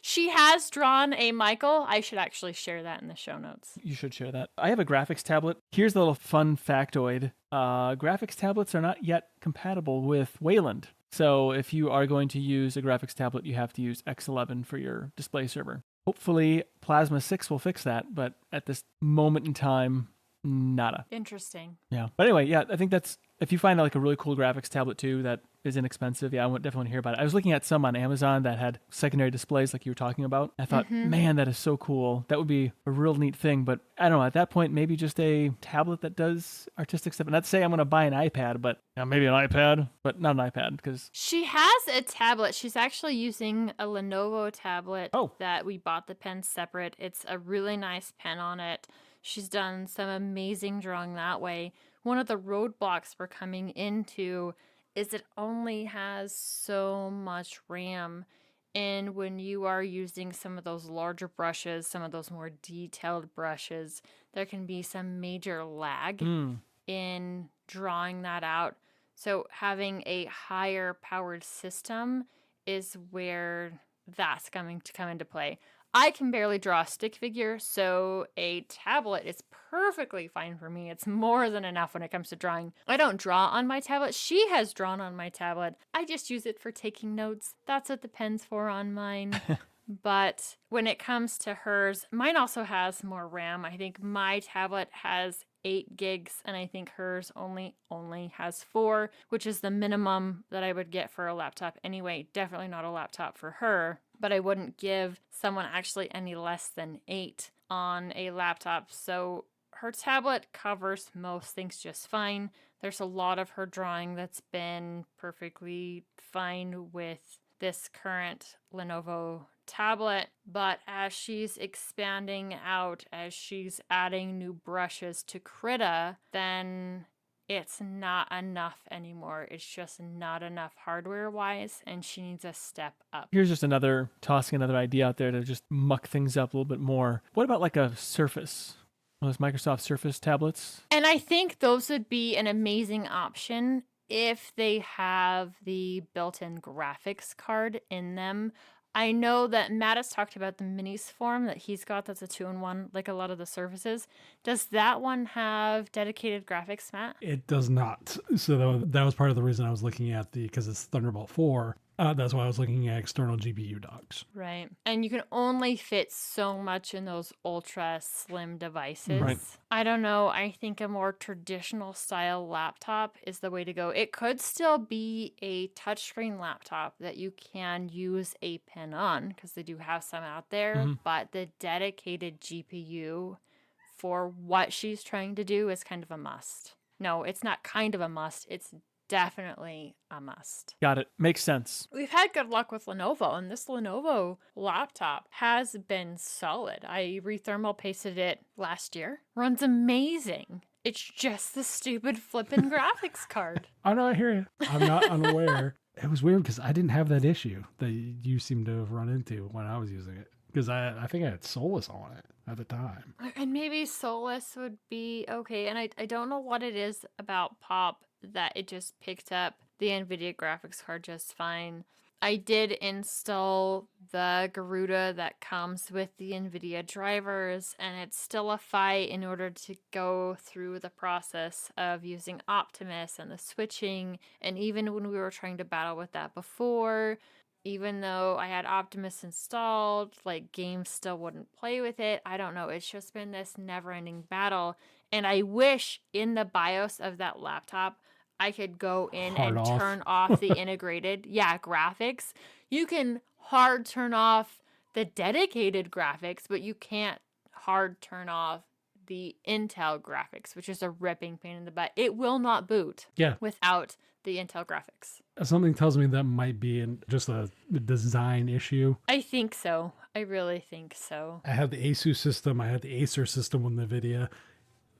She has drawn a Michael. I should actually share that in the show notes. You should share that. I have a graphics tablet. Here's a little fun factoid. Graphics tablets are not yet compatible with Wayland. So if you are going to use a graphics tablet, you have to use X11 for your display server. Hopefully Plasma 6 will fix that, but at this moment in time, nada. Interesting. Yeah. But anyway, yeah, I think that's, if you find like a really cool graphics tablet too that is inexpensive, yeah, I would definitely hear about it. I was looking at some on Amazon that had secondary displays like you were talking about. I thought, man, that is so cool. That would be a real neat thing. But I don't know, at that point, maybe just a tablet that does artistic stuff. And not to say I'm going to buy an iPad, but maybe an iPad, but not an iPad, because she has a tablet. She's actually using a Lenovo tablet that we bought the pen separate. It's a really nice pen on it. She's done some amazing drawing that way. One of the roadblocks we're coming into is it only has so much RAM. And when you are using some of those larger brushes, some of those more detailed brushes, there can be some major lag in drawing that out. So having a higher powered system is where that's going to come into play. I can barely draw a stick figure, so a tablet is perfectly fine for me. It's more than enough when it comes to drawing. I don't draw on my tablet. She has drawn on my tablet. I just use it for taking notes. That's what the pen's for on mine. But when it comes to hers, mine also has more RAM. I think my tablet has 8 gigs, and I think hers only has 4, which is the minimum that I would get for a laptop anyway. Definitely not a laptop for her, but I wouldn't give someone actually any less than 8 on a laptop. So her tablet covers most things just fine. There's a lot of her drawing that's been perfectly fine with this current Lenovo tablet, but as she's expanding out, as she's adding new brushes to Krita, then it's not enough anymore. It's just not enough hardware-wise, and she needs a step up. Here's just tossing another idea out there to just muck things up a little bit more. What about like a Surface? Those Microsoft Surface tablets? And I think those would be an amazing option if they have the built-in graphics card in them. I know that Matt has talked about the minis form that he's got that's a 2-in-1, like a lot of the Surfaces. Does that one have dedicated graphics, Matt? It does not. So that was part of the reason I was looking at because it's Thunderbolt 4. That's why I was looking at external GPU docks. Right. And you can only fit so much in those ultra slim devices. Right. I don't know. I think a more traditional style laptop is the way to go. It could still be a touchscreen laptop that you can use a pen on, because they do have some out there, but the dedicated GPU for what she's trying to do is kind of a must. No, it's not kind of a must. It's definitely a must. Got it. Makes sense. We've had good luck with Lenovo, and this Lenovo laptop has been solid. I rethermal pasted it last year. Runs amazing. It's just the stupid flippin' graphics card. Oh, no, I hear you. I'm not unaware. It was weird because I didn't have that issue that you seem to have run into when I was using it. Because I think I had Solus on it at the time. And maybe Solus would be okay. And I don't know what it is about Pop that it just picked up the NVIDIA graphics card just fine. I did install the Garuda that comes with the NVIDIA drivers, and it's still a fight in order to go through the process of using Optimus and the switching. And even when we were trying to battle with that before, even though I had Optimus installed, like games still wouldn't play with it. I don't know. It's just been this never-ending battle. And I wish in the BIOS of that laptop, I could go in and turn off the integrated, graphics. You can hard turn off the dedicated graphics, but you can't hard turn off the Intel graphics, which is a ripping pain in the butt. It will not boot without the Intel graphics. Something tells me that might be just a design issue. I think so. I really think so. I had the Asus system. I had the Acer system with NVIDIA.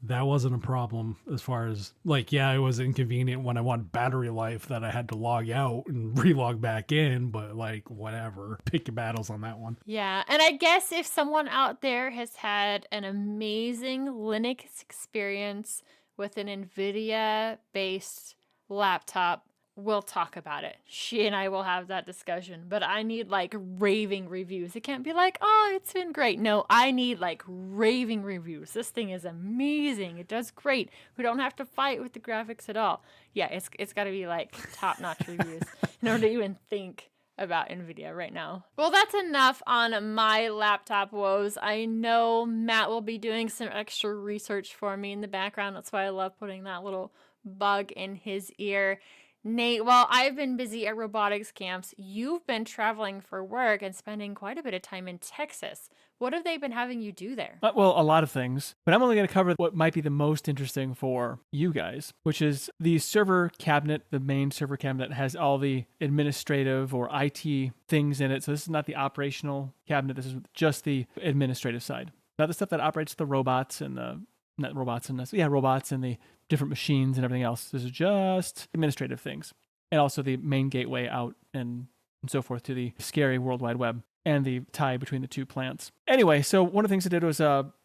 That wasn't a problem as far as, it was inconvenient when I want battery life that I had to log out and relog back in, but whatever. Pick your battles on that one. Yeah, and I guess if someone out there has had an amazing Linux experience with an NVIDIA-based laptop, we'll talk about it. She and I will have that discussion, but I need raving reviews. It can't be oh, it's been great. No, I need raving reviews. This thing is amazing. It does great. We don't have to fight with the graphics at all. Yeah, it's got to be top-notch reviews in order to even think about NVIDIA right now. Well, that's enough on my laptop woes. I know Matt will be doing some extra research for me in the background. That's why I love putting that little bug in his ear. Nate, while I've been busy at robotics camps, you've been traveling for work and spending quite a bit of time in Texas. What have they been having you do there? Well, a lot of things, but I'm only going to cover what might be the most interesting for you guys, which is the server cabinet. The main server cabinet has all the administrative or IT things in it. So this is not the operational cabinet. This is just the administrative side. Not the stuff that operates the robots and robots and the different machines and everything else. This is just administrative things. And also the main gateway out and so forth to the scary World Wide Web and the tie between the two plants. Anyway, so one of the things I did was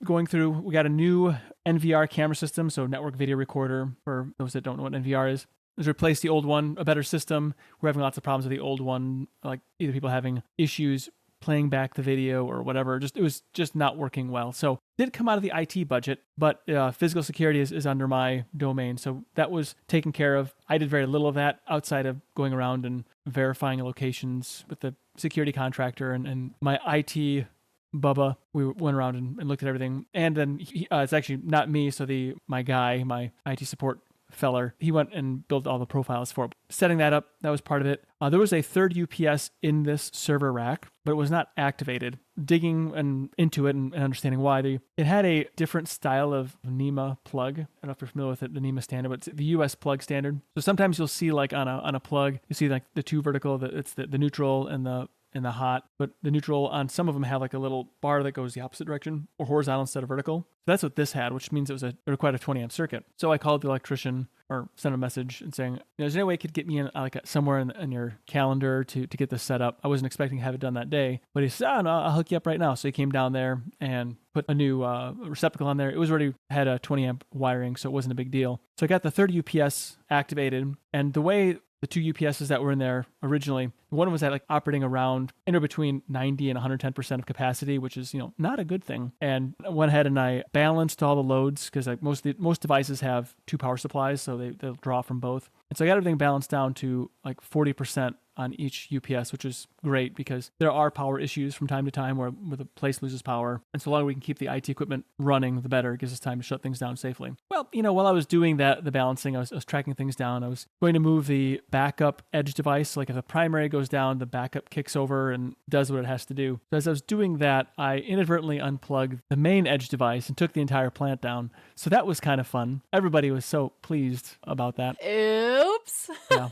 going through, we got a new NVR camera system, so network video recorder, for those that don't know what NVR is. Let's replace the old one, a better system. We're having lots of problems with the old one, either people having issues playing back the video or whatever. It was just not working well. So it did come out of the IT budget, but physical security is under my domain. So that was taken care of. I did very little of that outside of going around and verifying locations with the security contractor and my IT Bubba. We went around and looked at everything. And then it's actually not me. So my IT support feller. He went and built all the profiles for it. Setting that up, that was part of it. There was a third UPS in this server rack, but it was not activated. Digging into it and understanding why, it had a different style of NEMA plug. I don't know if you're familiar with it, the NEMA standard, but it's the US plug standard. So sometimes you'll see like on a plug, you see like the two vertical, it's the neutral and the hot, but the neutral on some of them have like a little bar that goes the opposite direction or horizontal instead of vertical. So that's what this had, which means it required a 20 amp circuit. So I called the electrician or sent a message and saying, is there any way you could get me in somewhere in your calendar to get this set up? I wasn't expecting to have it done that day, but he said, no, I'll hook you up right now. So he came down there and put a new receptacle on there. It was already had a 20 amp wiring, so it wasn't a big deal. So I got the third UPS activated, and the way the two UPSs that were in there originally, one was operating around anywhere between 90 and 110% of capacity, which is, not a good thing. And I went ahead and I balanced all the loads because most devices have two power supplies, so they'll draw from both. And so I got everything balanced down to 40% on each UPS, which is great because there are power issues from time to time where the place loses power. And so the longer we can keep the IT equipment running, the better. It gives us time to shut things down safely. Well, while I was doing the balancing, I was tracking things down. I was going to move the backup edge device. Like if the primary goes down, the backup kicks over and does what it has to do. So as I was doing that, I inadvertently unplugged the main edge device and took the entire plant down. So that was kind of fun. Everybody was so pleased about that. Oops. Yeah.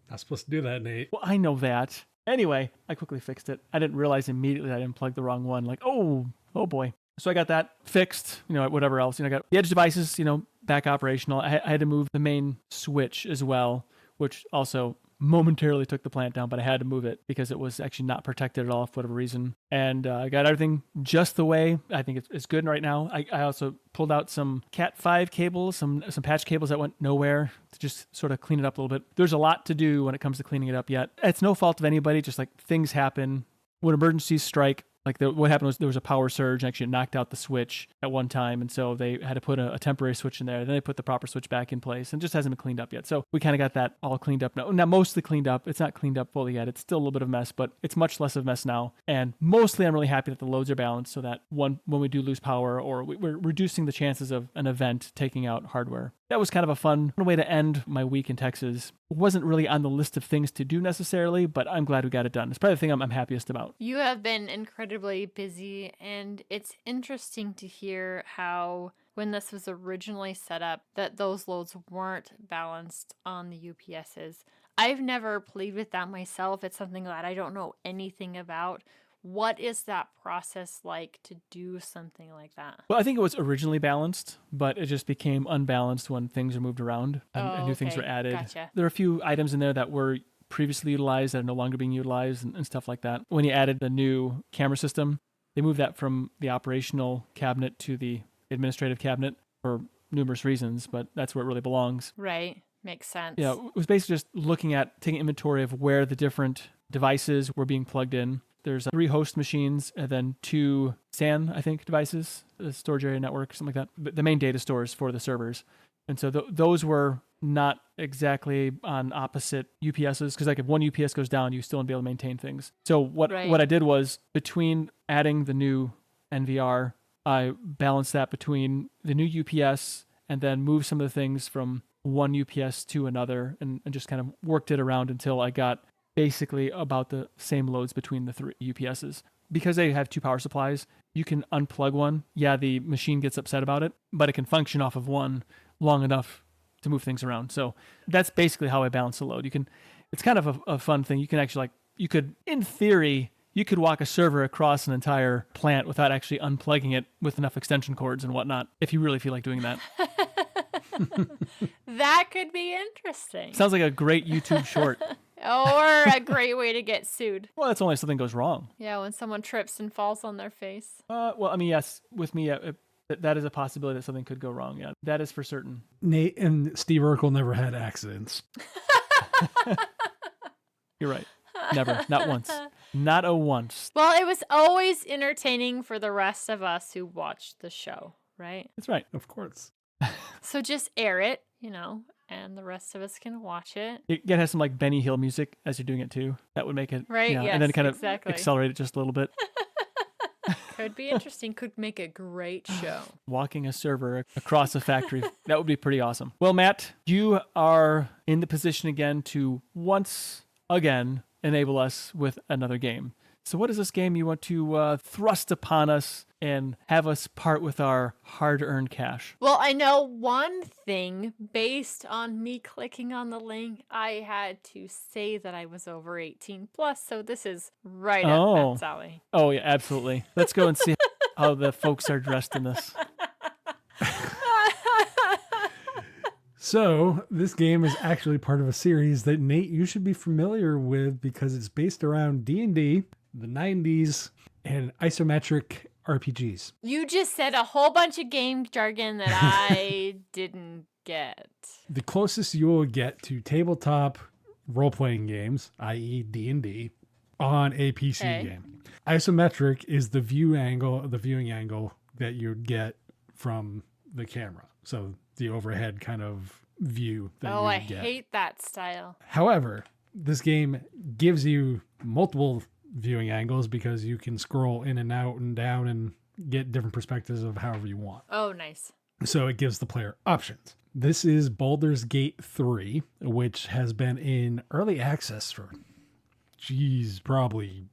Not supposed to do that, Nate. Well, I know that. Anyway, I quickly fixed it. I didn't realize immediately I unplugged the wrong one. Like, oh boy. So I got that fixed, whatever else. I got the edge devices, back operational. I had to move the main switch as well, which also momentarily took the plant down, but I had to move it because it was actually not protected at all for whatever reason. And I got everything just the way I think it's good right now. I also pulled out some Cat 5 cables, some patch cables that went nowhere to just sort of clean it up a little bit. There's a lot to do when it comes to cleaning it up yet. It's no fault of anybody, just like things happen. When emergencies strike, what happened was there was a power surge and actually knocked out the switch at one time. And so they had to put a temporary switch in there. Then they put the proper switch back in place and it just hasn't been cleaned up yet. So we kind of got that all cleaned up now. Now, mostly cleaned up. It's not cleaned up fully yet. It's still a little bit of a mess, but it's much less of a mess now. And mostly I'm really happy that the loads are balanced so that when we do lose power or we're reducing the chances of an event taking out hardware. That was kind of a fun way to end my week in Texas. It wasn't really on the list of things to do necessarily, but I'm glad we got it done. It's probably the thing I'm happiest about. You have been incredibly busy, and it's interesting to hear how when this was originally set up, that those loads weren't balanced on the UPSs. I've never played with that myself. It's something that I don't know anything about. What is that process like to do something like that? Well, I think it was originally balanced, but it just became unbalanced when things are moved around and new things were added. Gotcha. There are a few items in there that were previously utilized that are no longer being utilized and stuff like that. When you added the new camera system, they moved that from the operational cabinet to the administrative cabinet for numerous reasons, but that's where it really belongs. Right. Makes sense. Yeah, it was basically just looking at taking inventory of where the different devices were being plugged in. There's 3 host machines and then 2 SAN, I think, devices, the storage area network, something like that. But the main data stores for the servers. And so those were not exactly on opposite UPSs, because like if one UPS goes down, you still won't be able to maintain things. So what I did was between adding the new NVR, I balanced that between the new UPS and then moved some of the things from one UPS to another and just kind of worked it around until I got basically about the same loads between the 3 UPSs. Because they have 2 power supplies, you can unplug one. Yeah, the machine gets upset about it, but it can function off of one long enough to move things around. So that's basically how I balance the load. It's kind of a fun thing. You can actually in theory, you could walk a server across an entire plant without actually unplugging it with enough extension cords and whatnot, if you really feel like doing that. That could be interesting. Sounds like a great YouTube short. Or a great way to get sued. Well, that's only if something goes wrong. Yeah, when someone trips and falls on their face. Well, I mean, yes, with me, that is a possibility that something could go wrong. Yeah, that is for certain. Nate and Steve Urkel never had accidents. You're right. Never. Not once. Not a once. Well, it was always entertaining for the rest of us who watched the show, right? That's right. Of course. So just air it, and the rest of us can watch it. You gotta have some like Benny Hill music as you're doing it too. That would make it right. Yeah, yes, and then kind of exactly. accelerate it just a little bit. Could be interesting. Could make a great show. Walking a server across a factory. That would be pretty awesome. Well, Matt, you are in the position again to once again enable us with another game. So what is this game you want to thrust upon us and have us part with our hard-earned cash? Well, I know one thing based on me clicking on the link. I had to say that I was over 18 plus, so this is right up Matt's alley. Oh, yeah, absolutely. Let's go and see how the folks are dressed in this. So this game is actually part of a series that, Nate, you should be familiar with because it's based around D&D, the 90s, and isometric RPGs. You just said a whole bunch of game jargon that I didn't get. The closest you will get to tabletop role-playing games, i.e. D&D, on a PC game. Isometric is the viewing angle that you'd get from the camera. So the overhead kind of view that you would get. I hate that style. However, this game gives you multiple viewing angles because you can scroll in and out and down and get different perspectives of however you want. Oh, nice. So it gives the player options. This is Baldur's Gate 3, which has been in early access for, probably,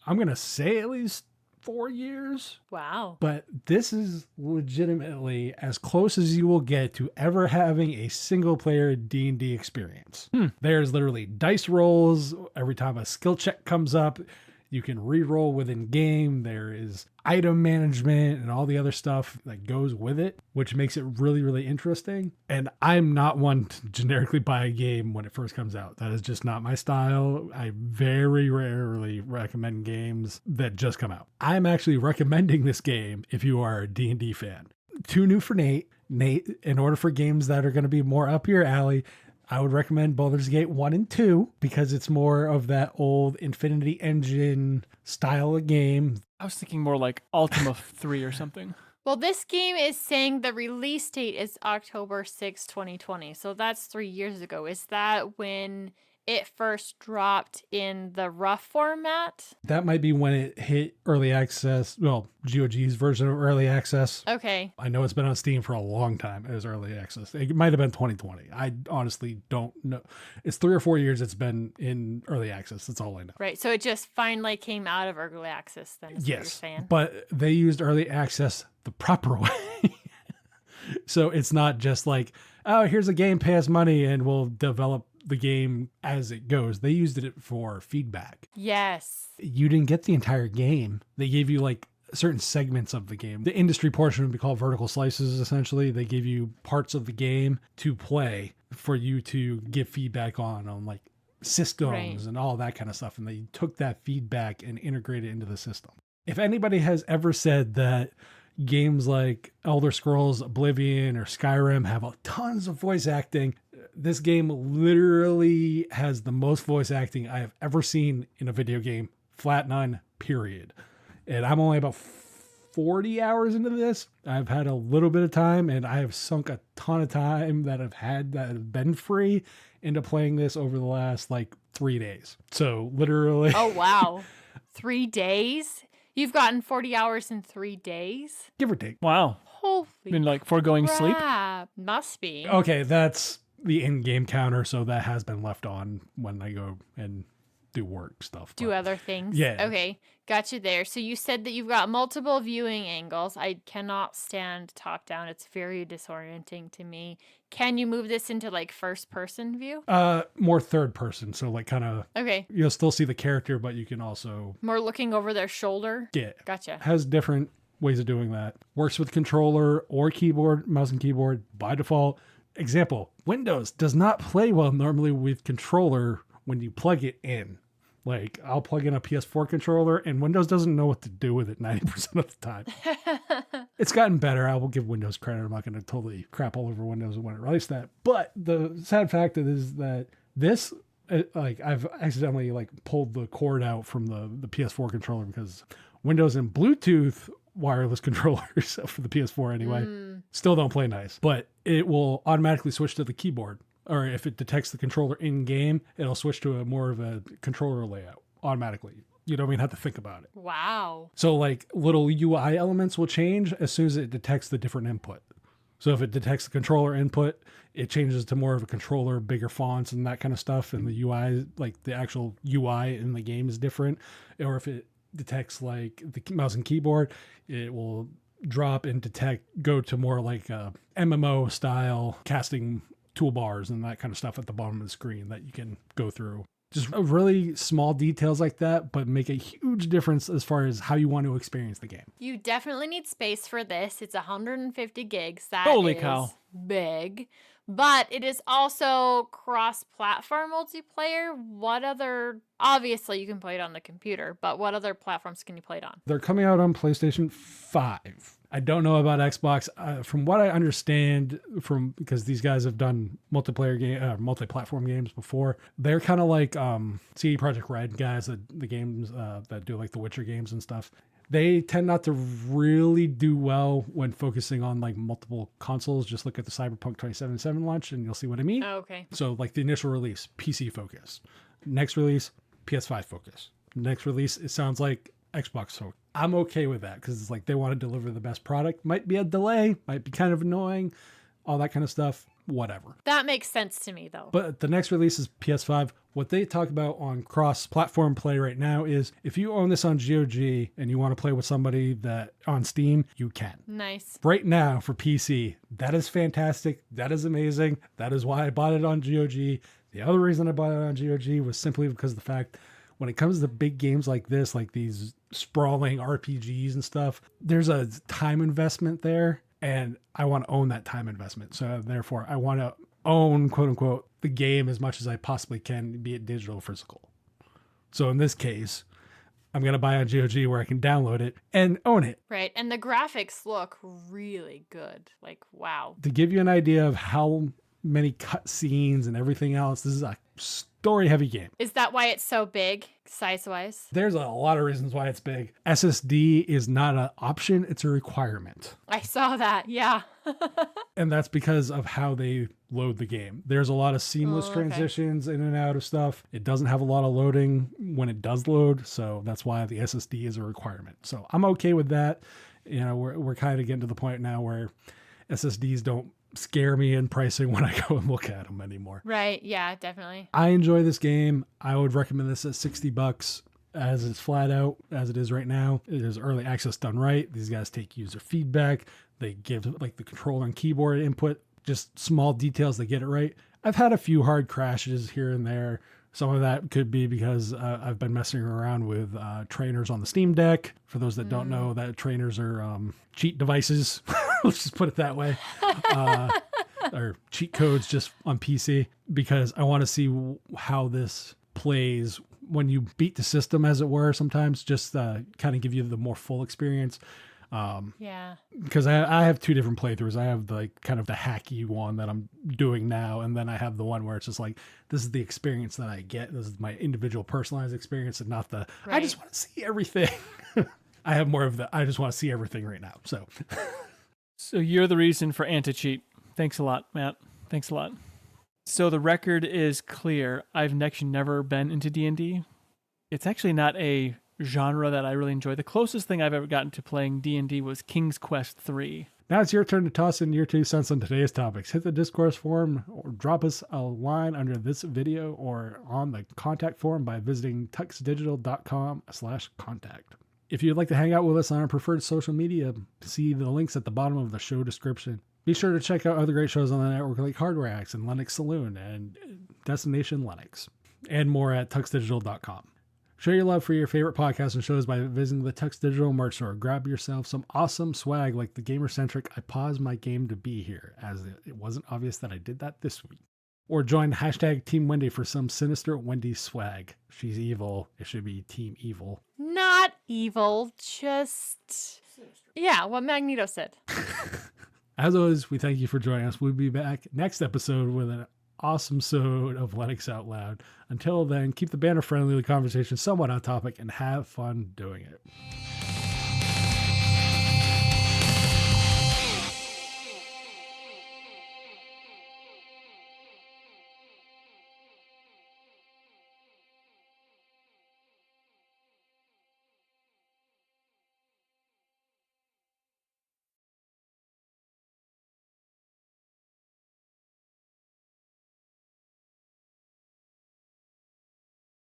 I'm going to say at least 4 years. Wow. But this is legitimately as close as you will get to ever having a single player D&D experience. There's literally dice rolls. Every time a skill check comes up, you can re-roll within game. There is item management and all the other stuff that goes with it, which makes it really, really interesting. And I'm not one to generically buy a game when it first comes out. That is just not my style. I very rarely recommend games that just come out. I'm actually recommending this game if you are a D&D fan. Too new for Nate. Nate, in order for games that are going to be more up your alley, I would recommend Baldur's Gate 1 and 2 because it's more of that old Infinity Engine style of game. I was thinking more like Ultima 3 or something. Well, this game is saying the release date is October 6, 2020. So that's 3 years ago. Is that when it first dropped in the rough format? That might be when it hit early access. Well, GOG's version of early access. Okay. I know it's been on Steam for a long time as early access. It might have been 2020. I honestly don't know. It's 3 or 4 years it's been in early access. That's all I know. Right. So it just finally came out of early access then, is what you're saying. But they used early access the proper way. So it's not just like, oh, here's a Game Pass money and we'll develop the game as it goes. They used it for feedback. Yes. You didn't get the entire game. They gave you like certain segments of the game. The industry portion would be called vertical slices, essentially. They give you parts of the game to play for you to give feedback on like systems and all that kind of stuff. And they took that feedback and integrated it into the system. If anybody has ever said that games like Elder Scrolls, Oblivion, or Skyrim have tons of voice acting, this game literally has the most voice acting I have ever seen in a video game. Flat none, period. And I'm only about 40 hours into this. I've had a little bit of time and I have sunk a ton of time that I've had that have been free into playing this over the last like 3 days. So literally. Oh, wow. 3 days? You've gotten 40 hours in 3 days? Give or take. Wow. Holy I mean, like foregoing sleep? Must be. Okay, that's the in-game counter, so that has been left on when I go and do work stuff. Do other things? Yeah. Okay, got you there. So you said that you've got multiple viewing angles. I cannot stand top-down. It's very disorienting to me. Can you move this into like first-person view? More third-person, so like kind of... Okay. You'll still see the character, but you can also... More looking over their shoulder? Yeah. Gotcha. Has different ways of doing that. Works with controller or keyboard, mouse and keyboard by default. Example, Windows does not play well normally with controller when you plug it in. Like, I'll plug in a PS4 controller and Windows doesn't know what to do with it 90% of the time. It's gotten better. I will give Windows credit. I'm not going to totally crap all over Windows when it released that. But the sad fact is that this, like, I've accidentally like pulled the cord out from the PS4 controller because Windows and Bluetooth wireless controllers for the PS4 anyway still don't play nice. But it will automatically switch to the keyboard. Or if it detects the controller in game, it'll switch to a more of a controller layout automatically. You don't even have to think about it. Wow. So like little UI elements will change as soon as it detects the different input. So if it detects the controller input, it changes to more of a controller, bigger fonts and that kind of stuff. And the UI, like the actual UI in the game is different. Or if it detects like the mouse and keyboard, it will drop and go to more like a MMO style casting toolbars and that kind of stuff at the bottom of the screen that you can go through. Just really small details like that, but make a huge difference as far as how you want to experience the game. You definitely need space for this. It's 150 gigs. That Holy is cow. big. But it is also cross-platform multiplayer. What other... Obviously, you can play it on the computer, but what other platforms can you play it on? They're coming out on PlayStation 5. I don't know about Xbox. From what I understand, because these guys have done multi-platform games before, they're kind of like CD Projekt Red guys the games that do like the Witcher games and stuff. They tend not to really do well when focusing on like multiple consoles. Just look at the Cyberpunk 2077 launch and you'll see what I mean. Oh, okay. So like the initial release, PC focus. Next release, PS5 focus. Next release, it sounds like Xbox focus. I'm okay with that because it's like they want to deliver the best product. Might be a delay, might be kind of annoying, all that kind of stuff, whatever. That makes sense to me, though. But the next release is PS5. What they talk about on cross-platform play right now is if you own this on GOG and you want to play with somebody that on Steam, you can. Nice. Right now for PC, that is fantastic. That is amazing. That is why I bought it on GOG. The other reason I bought it on GOG was simply because of the fact when it comes to big games like this, like these sprawling RPGs and stuff, there's a time investment there, and I want to own that time investment. So therefore, I want to own, quote unquote, the game as much as I possibly can, be it digital or physical. So in this case, I'm going to buy on GOG where I can download it and own it. Right. And the graphics look really good. Like, wow. To give you an idea of how many cut scenes and everything else, this is a story heavy game. Is that why it's so big, size-wise? There's a lot of reasons why it's big. SSD is not an option, it's a requirement. I saw that, yeah. And that's because of how they load the game. There's a lot of seamless transitions in and out of stuff. It doesn't have a lot of loading when it does load, so that's why the SSD is a requirement. So I'm okay with that. You know, we're kind of getting to the point now where SSDs don't scare me in pricing when I go and look at them anymore. Right, yeah, definitely. I enjoy this game. I would recommend this at $60 as it's flat out as it is right now. It is early access done right. These guys take user feedback. They give like the controller and keyboard input, just small details. They get it right. I've had a few hard crashes here and there. Some of that could be because I've been messing around with trainers on the Steam Deck. For those that don't know, that trainers are cheat devices. Let's just put it that way. Or cheat codes just on PC, because I want to see how this plays when you beat the system, as it were, sometimes just kind of give you the more full experience. Yeah. Because I have two different playthroughs. I have the kind of the hacky one that I'm doing now, and then I have the one where it's just like, this is the experience that I get. This is my individual personalized experience, and not the, right. I just want to see everything. I have more of the, I just want to see everything right now. So you're the reason for anti-cheat. Thanks a lot, Matt. Thanks a lot. So the record is clear. I've actually never been into D&D. It's actually not a genre that I really enjoy. The closest thing I've ever gotten to playing D&D was King's Quest 3. Now it's your turn to toss in your 2 cents on today's topics. Hit the discourse forum or drop us a line under this video or on the contact form by visiting tuxdigital.com/contact. If you'd like to hang out with us on our preferred social media, see the links at the bottom of the show description. Be sure to check out other great shows on the network like Hardware Acts and Linux Saloon and Destination Linux, and more at tuxdigital.com. Show your love for your favorite podcasts and shows by visiting the Tux Digital merch store. Grab yourself some awesome swag like the gamer-centric I paused my game to be here, as it wasn't obvious that I did that this week. Or join hashtag Team Wendy for some sinister Wendy swag. She's evil. It should be Team Evil. Not evil, just... Yeah, what Magneto said. As always, we thank you for joining us. We'll be back next episode with an awesome sode of Linux Out Loud. Until then, keep the banner friendly, the conversation somewhat on topic, and have fun doing it.